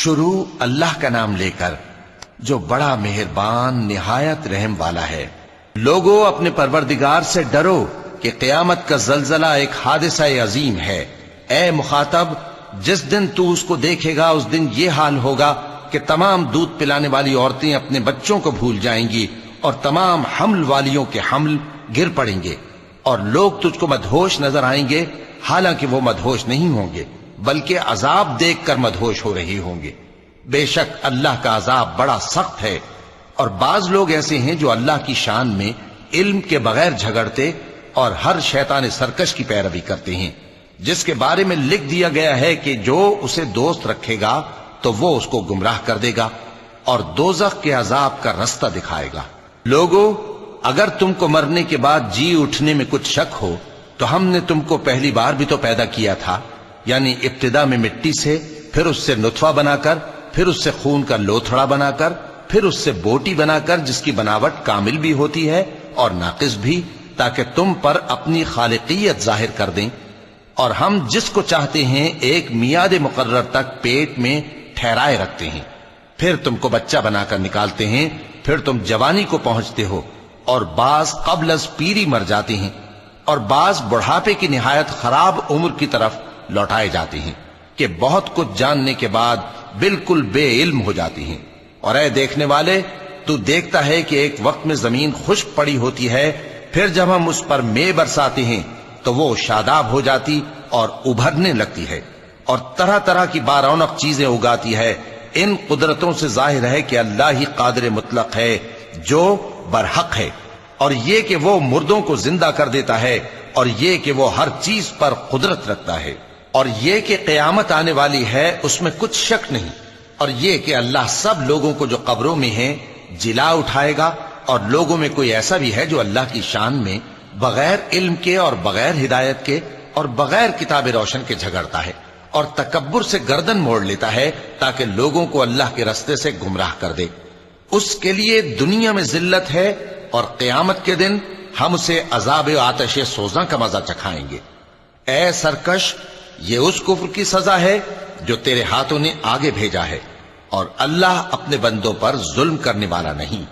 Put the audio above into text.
شروع اللہ کا نام لے کر جو بڑا مہربان نہایت رحم والا ہے۔ لوگو اپنے پروردگار سے ڈرو کہ قیامت کا زلزلہ ایک حادثہ عظیم ہے۔ اے مخاطب، جس دن تو اس کو دیکھے گا اس دن یہ حال ہوگا کہ تمام دودھ پلانے والی عورتیں اپنے بچوں کو بھول جائیں گی اور تمام حمل والیوں کے حمل گر پڑیں گے، اور لوگ تجھ کو مدہوش نظر آئیں گے، حالانکہ وہ مدہوش نہیں ہوں گے بلکہ عذاب دیکھ کر مدہوش ہو رہی ہوں گے۔ بے شک اللہ کا عذاب بڑا سخت ہے۔ اور بعض لوگ ایسے ہیں جو اللہ کی شان میں علم کے بغیر جھگڑتے اور ہر شیطان سرکش کی پیروی کرتے ہیں، جس کے بارے میں لکھ دیا گیا ہے کہ جو اسے دوست رکھے گا تو وہ اس کو گمراہ کر دے گا اور دوزخ کے عذاب کا رستہ دکھائے گا۔ لوگو، اگر تم کو مرنے کے بعد جی اٹھنے میں کچھ شک ہو تو ہم نے تم کو پہلی بار بھی تو پیدا کیا تھا، یعنی ابتدا میں مٹی سے، پھر اس سے نطفہ بنا کر، پھر اس سے خون کا لوتھڑا بنا کر، پھر اس سے بوٹی بنا کر جس کی بناوٹ کامل بھی ہوتی ہے اور ناقص بھی، تاکہ تم پر اپنی خالقیت ظاہر کر دیں۔ اور ہم جس کو چاہتے ہیں ایک میعاد مقرر تک پیٹ میں ٹھہرائے رکھتے ہیں، پھر تم کو بچہ بنا کر نکالتے ہیں، پھر تم جوانی کو پہنچتے ہو، اور بعض قبل از پیری مر جاتے ہیں، اور بعض بڑھاپے کی نہایت خراب عمر کی طرف لوٹائے جاتے ہیں کہ بہت کچھ جاننے کے بعد بالکل بے علم ہو جاتی ہیں۔ اور اے دیکھنے والے، تو دیکھتا ہے کہ ایک وقت میں زمین خشک پڑی ہوتی ہے، پھر جب ہم اس پر مے برساتے ہیں تو وہ شاداب ہو جاتی اور ابھرنے لگتی ہے اور طرح طرح کی بارونق چیزیں اگاتی ہے۔ ان قدرتوں سے ظاہر ہے کہ اللہ ہی قادر مطلق ہے جو برحق ہے، اور یہ کہ وہ مردوں کو زندہ کر دیتا ہے، اور یہ کہ وہ ہر چیز پر قدرت رکھتا ہے، اور یہ کہ قیامت آنے والی ہے اس میں کچھ شک نہیں، اور یہ کہ اللہ سب لوگوں کو جو قبروں میں ہیں جلا اٹھائے گا، اور لوگوں میں کوئی ایسا بھی ہے جو اللہ کی شان میں بغیر علم کے اور بغیر ہدایت کے اور بغیر کتاب روشن کے جھگڑتا ہے اور تکبر سے گردن موڑ لیتا ہے تاکہ لوگوں کو اللہ کے رستے سے گمراہ کر دے۔ اس کے لیے دنیا میں ذلت ہے، اور قیامت کے دن ہم اسے عذاب آتش سوزاں کا مزہ چکھائیں گے۔ اے سرکش، یہ اس کفر کی سزا ہے جو تیرے ہاتھوں نے آگے بھیجا ہے، اور اللہ اپنے بندوں پر ظلم کرنے والا نہیں۔